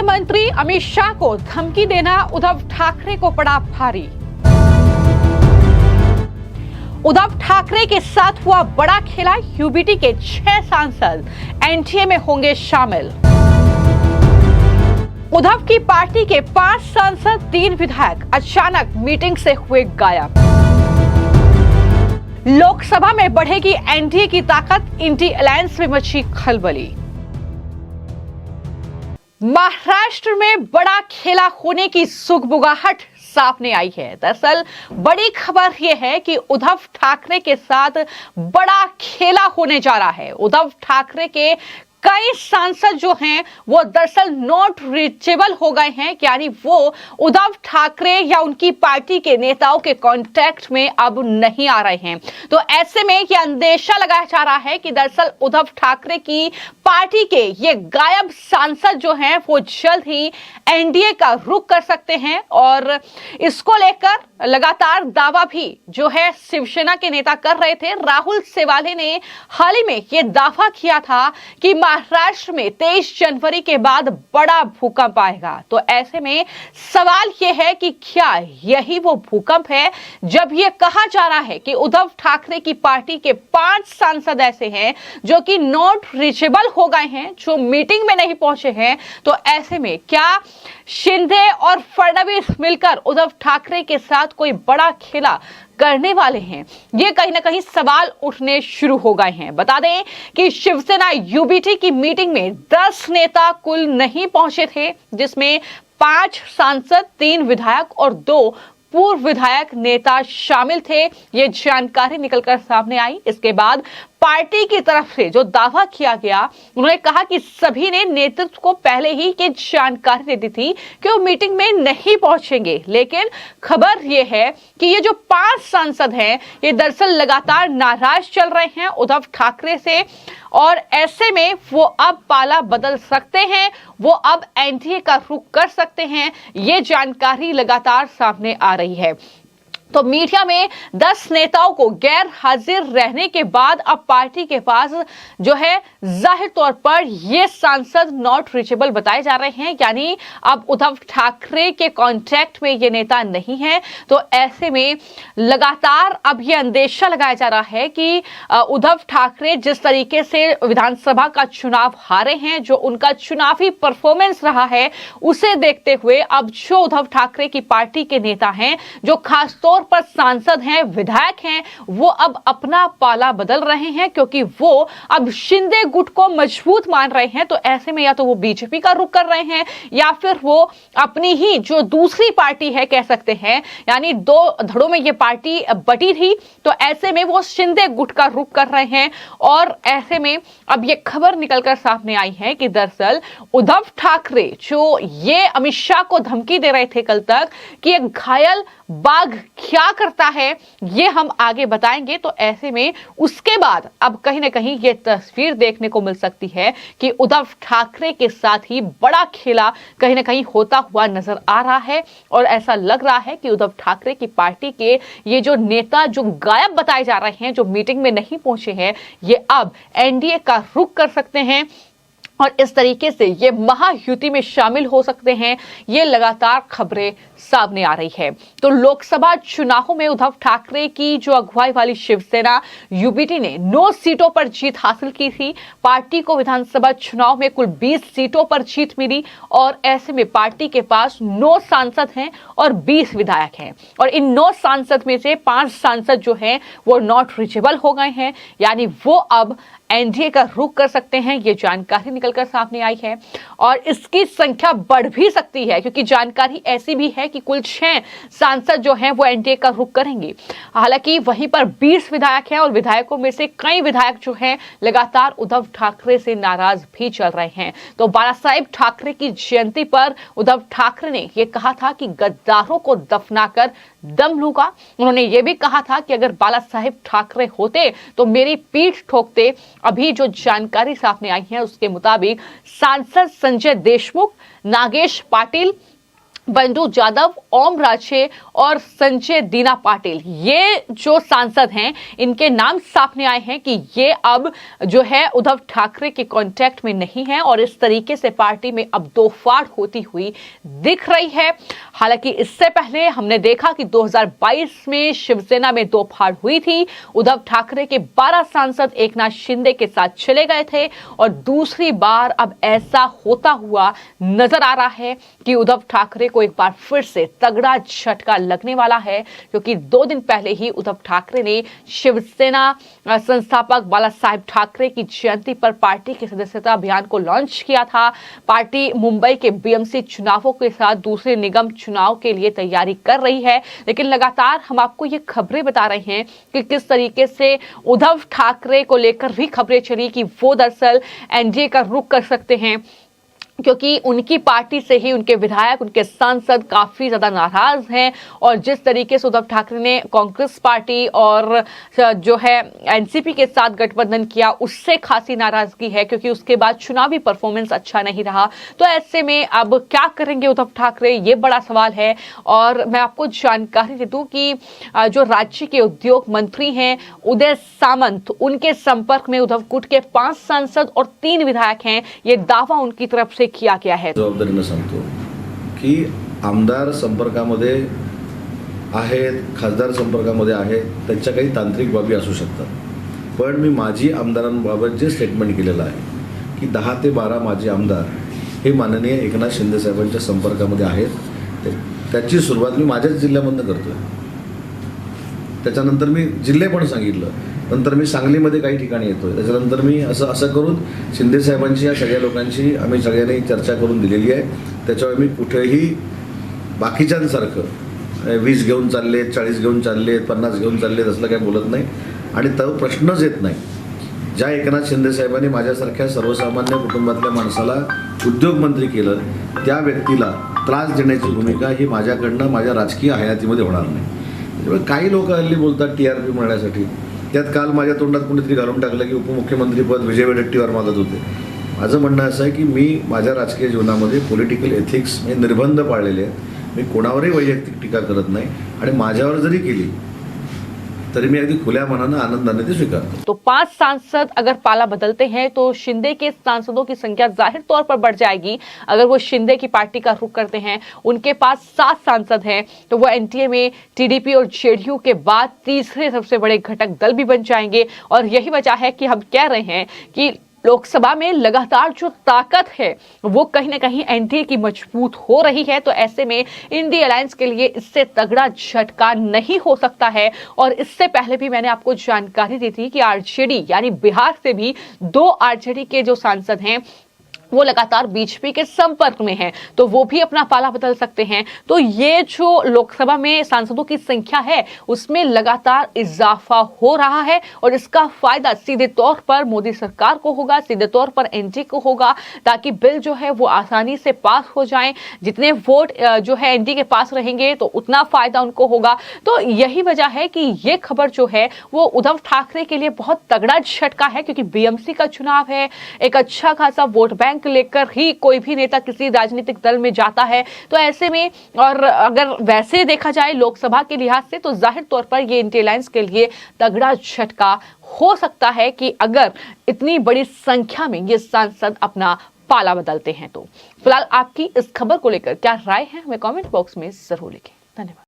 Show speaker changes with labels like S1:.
S1: गृह मंत्री अमित शाह को धमकी देना उद्धव ठाकरे को पड़ा भारी। उद्धव ठाकरे के साथ हुआ बड़ा खेला, यूबीटी के 6 सांसद एनडीए में होंगे शामिल। उद्धव की पार्टी के 5 सांसद 3 विधायक अचानक मीटिंग से हुए गायब। लोकसभा में बढ़ेगी एनडीए की ताकत, इंडी अलायंस में मची खलबली। महाराष्ट्र में बड़ा खेला होने की सुगबुगाहट सामने आई है। दरअसल बड़ी खबर यह है कि उद्धव ठाकरे के साथ बड़ा खेला होने जा रहा है। उद्धव ठाकरे के कई सांसद जो हैं वो दरअसल नॉट रीचेबल हो गए हैं, यानी वो उद्धव ठाकरे या उनकी पार्टी के नेताओं के कांटेक्ट में अब नहीं आ रहे हैं। तो ऐसे में यह अंदेशा लगाया जा रहा है कि दरअसल उद्धव ठाकरे की पार्टी के ये गायब सांसद जो हैं वो जल्द ही एनडीए का रुख कर सकते हैं। और इसको लेकर लगातार दावा भी जो है शिवसेना के नेता कर रहे थे। राहुल सेवाले ने हाल ही में यह दावा किया था कि महाराष्ट्र में 23 जनवरी के बाद बड़ा भूकंप आएगा। तो ऐसे में सवाल यह है कि क्या यही वो भूकंप है जब यह कहा जा रहा है कि उद्धव ठाकरे की पार्टी के 5 सांसद ऐसे हैं जो कि नॉट रीचेबल हो गए हैं, जो मीटिंग में नहीं पहुंचे हैं। तो ऐसे में क्या शिंदे और फडणवीस मिलकर उद्धव ठाकरे के साथ कोई बड़ा खेला करने वाले हैं? ये कहीं ना कहीं सवाल उठने शुरू हो गए हैं। बता दें कि शिवसेना यूबीटी की मीटिंग में 10 नेता कुल नहीं पहुंचे थे, जिसमें 5 सांसद, 3 विधायक और 2 पूर्व विधायक नेता शामिल थे। ये जानकारी निकलकर सामने आई। इसके बाद पार्टी की तरफ से जो दावा किया गया, उन्होंने कहा कि सभी ने नेतृत्व को पहले ही ये जानकारी दे दी थी कि वो मीटिंग में नहीं पहुंचेंगे। लेकिन खबर ये है कि ये जो 5 सांसद हैं ये दरअसल लगातार नाराज चल रहे हैं उद्धव ठाकरे से, और ऐसे में वो अब पाला बदल सकते हैं, वो अब एनडीए का रुख कर सकते हैं। ये जानकारी लगातार सामने आ रही है। तो मीडिया में 10 नेताओं को गैर हाजिर रहने के बाद अब पार्टी के पास जो है जाहिर तौर पर ये सांसद नॉट रीचेबल बताए जा रहे हैं, यानी अब उद्धव ठाकरे के कांटेक्ट में ये नेता नहीं है। तो ऐसे में लगातार अब ये अंदेशा लगाया जा रहा है कि उद्धव ठाकरे जिस तरीके से विधानसभा का चुनाव हारे हैं, जो उनका चुनावी परफॉर्मेंस रहा है, उसे देखते हुए अब जो उद्धव ठाकरे की पार्टी के नेता हैं, जो खासतौर पर सांसद हैं, विधायक हैं, वो अब अपना पाला बदल रहे हैं, क्योंकि वो अब शिंदे गुट को मजबूत मान रहे हैं। तो ऐसे में या तो वो बीजेपी का रुख कर रहे हैं या फिर वो अपनी ही जो दूसरी पार्टी है कह सकते हैं, यानी 2 धड़ों में ये पार्टी बटी थी, तो ऐसे में वो शिंदे गुट का रुख कर रहे हैं। और ऐसे में अब ये खबर निकलकर सामने आई है कि दरअसल उद्धव ठाकरे जो ये अमित शाह को धमकी दे रहे थे कल तक कि एक घायल बाघ क्या करता है ये हम आगे बताएंगे। तो ऐसे में उसके बाद अब कहीं ना कहीं ये तस्वीर देखने को मिल सकती है कि उद्धव ठाकरे के साथ ही बड़ा खेला कहीं ना कहीं होता हुआ नजर आ रहा है। और ऐसा लग रहा है कि उद्धव ठाकरे की पार्टी के ये जो नेता जो गायब बताए जा रहे हैं, जो मीटिंग में नहीं पहुंचे हैं, ये अब एनडीए का रुख कर सकते हैं और इस तरीके से ये महायुति में शामिल हो सकते हैं। ये लगातार खबरें सामने आ रही है। तो लोकसभा चुनावों में उद्धव ठाकरे की जो अगुवाई वाली शिवसेना यूबीटी ने 9 सीटों पर जीत हासिल की थी। पार्टी को विधानसभा चुनाव में कुल 20 सीटों पर जीत मिली और ऐसे में पार्टी के पास 9 सांसद हैं और 20 विधायक हैं। और इन 9 सांसद में से 5 सांसद जो हैं वो नॉट रीचेबल हो गए हैं, यानी वो अब एनडीए का रुख कर सकते हैं। ये जानकारी निकलकर सामने आई है और इसकी संख्या बढ़ भी सकती है, क्योंकि जानकारी ऐसी भी है कि कुल 6 सांसद जो हैं वो एनडीए का रुख करेंगे। हालांकि वहीं पर 20 विधायक हैं और विधायकों में से कई विधायक जो हैं लगातार उद्धव ठाकरे से नाराज भी चल रहे हैं। तो बाला साहेब ठाकरे की जयंती पर उद्धव ठाकरे ने यह कहा था कि गद्दारों को दफनाकर दम लूंगा। उन्होंने ये भी कहा था कि अगर बाला साहेब ठाकरे होते तो मेरी पीठ ठोकते। अभी जो जानकारी सामने आई है उसके मुताबिक सांसद संजय देशमुख, नागेश पाटिल, बंडू जादव, ओम राजे और संजय दीना पाटिल, ये जो सांसद हैं इनके नाम सामने आए हैं कि ये अब जो है उद्धव ठाकरे के कांटेक्ट में नहीं है और इस तरीके से पार्टी में अब दो फाड़ होती हुई दिख रही है। हालांकि इससे पहले हमने देखा कि 2022 में शिवसेना में दो फाड़ हुई थी। उद्धव ठाकरे के 12 सांसद एकनाथ शिंदे के साथ चले गए थे और दूसरी बार अब ऐसा होता हुआ नजर आ रहा है कि उद्धव ठाकरे को एक बार फिर से तगड़ा झटका लगने वाला है, क्योंकि 2 दिन पहले ही उद्धव ठाकरे ने शिवसेना संस्थापक बाला साहेब ठाकरे की जयंती पर पार्टी के सदस्यता अभियान को लॉन्च किया था। पार्टी मुंबई के बीएमसी चुनावों के साथ दूसरे निगम चुनाव के लिए तैयारी कर रही है, लेकिन लगातार हम आपको ये खबरें बता रहे हैं कि किस तरीके से उद्धव ठाकरे को लेकर भी खबरें चली कि वो दरअसल एनडीए का रुख कर सकते हैं, क्योंकि उनकी पार्टी से ही उनके विधायक, उनके सांसद काफी ज्यादा नाराज हैं और जिस तरीके से उद्धव ठाकरे ने कांग्रेस पार्टी और जो है एनसीपी के साथ गठबंधन किया उससे खासी नाराजगी है, क्योंकि उसके बाद चुनावी परफॉर्मेंस अच्छा नहीं रहा। तो ऐसे में अब क्या करेंगे उद्धव ठाकरे, ये बड़ा सवाल है। और मैं आपको जानकारी दे दूं कि जो राज्य के उद्योग मंत्री हैं उदय सामंत, उनके संपर्क में उद्धव गुट के 5 सांसद और 3 विधायक हैं। ये दावा उनकी तरफ से किया गया है।
S2: जबाबदारीने सांगतो की आमदार संपर्कामध्ये आहेत, खासदार संपर्कामध्ये आहेत, त्यांच्या काही तांत्रिक बाबी असू शकतात, पण मी माजी आमदारांबाबत जे स्टेटमेंट केलेलं आहे की 10 ते 12 माजी आमदार हे माननीय एकनाथ शिंदे साहेबांच्या संपर्कामध्ये आहेत। त्याची सुरुवात मी माझ्याच जिल्ह्यामधून करतोय। त्याच्यानंतर मी जिल्हे पण सांगितलं, नंतर मी सांगलीमध्ये काही ठिकाणी येतोय। त्याच्यानंतर मी असं करून शिंदे साहेबांची या सगळ्या लोकांची आम्ही सगळ्यांनी चर्चा करून दिलेली आहे। त्याच्यावर मी कुठेही बाकीच्यांसारखं 20 घेऊन चाललेत, 40 घेऊन चाललेत, 50 घेऊन चाललेत असलं काही बोलत नाही आणि तो प्रश्नच येत नाही। ज्या एकनाथ शिंदे साहेबांनी माझ्यासारख्या सर्वसामान्य कुटुंबातल्या माणसाला उद्योगमंत्री केलं, त्या व्यक्तीला त्रास देण्याची भूमिका ही माझ्याकडनं माझ्या राजकीय हयातीमध्ये होणार नाही। त्यामुळे काही लोक हल्ली बोलतात टीआरपी मिळण्यासाठी। त्यात काल माझ्या तोंडात कोणीतरी घालून टाकलं की उपमुख्यमंत्रीपद विजय वडेट्टीवार मागत होते। माझं म्हणणं असं आहे की मी माझ्या राजकीय जीवनामध्ये पॉलिटिकल एथिक्स म्हणजे निर्बंध पाळलेले आहेत। मी कोणावरही वैयक्तिक टीका करत नाही आणि माझ्यावर जरी केली तरी मैं यदि खुल्या मनाने आनंदाने ते स्वीकारतो।
S1: तो 5 सांसद अगर पाला बदलते हैं तो शिंदे के सांसदों की संख्या जाहिर तौर पर बढ़ जाएगी। अगर वो शिंदे की पार्टी का रुख करते हैं, उनके पास 7 सांसद हैं, तो वो एनडीए में टीडीपी और जेडीयू के बाद तीसरे सबसे बड़े घटक दल भी बन जाएंगे। और यही वजह है कि हम कह रहे हैं कि लोकसभा में लगातार जो ताकत है वो कहीं ना कहीं एनडीए की मजबूत हो रही है। तो ऐसे में इंडिया अलायंस के लिए इससे तगड़ा झटका नहीं हो सकता है। और इससे पहले भी मैंने आपको जानकारी दी थी कि आरजेडी यानी बिहार से भी 2 आरजेडी के जो सांसद हैं वो लगातार बीजेपी के संपर्क में हैं, तो वो भी अपना पाला बदल सकते हैं। तो ये जो लोकसभा में सांसदों की संख्या है उसमें लगातार इजाफा हो रहा है और इसका फायदा सीधे तौर पर मोदी सरकार को होगा, सीधे तौर पर एनडीए को होगा, ताकि बिल जो है वो आसानी से पास हो जाए। जितने वोट जो है एनडीए के पास रहेंगे तो उतना फायदा उनको होगा। तो यही वजह है कि ये खबर जो है वो उद्धव ठाकरे के लिए बहुत तगड़ा झटका है, क्योंकि बीएमसी का चुनाव है, एक अच्छा खासा वोट बैंक लेकर ही कोई भी नेता किसी राजनीतिक दल में जाता है। तो ऐसे में और अगर वैसे देखा जाए लोकसभा के लिहाज से तो जाहिर तौर पर ये इंडिया अलायंस के लिए तगड़ा झटका हो सकता है कि अगर इतनी बड़ी संख्या में ये सांसद अपना पाला बदलते हैं। तो फिलहाल आपकी इस खबर को लेकर क्या राय है हमें कमेंट बॉक्स में जरूर लिखें। धन्यवाद।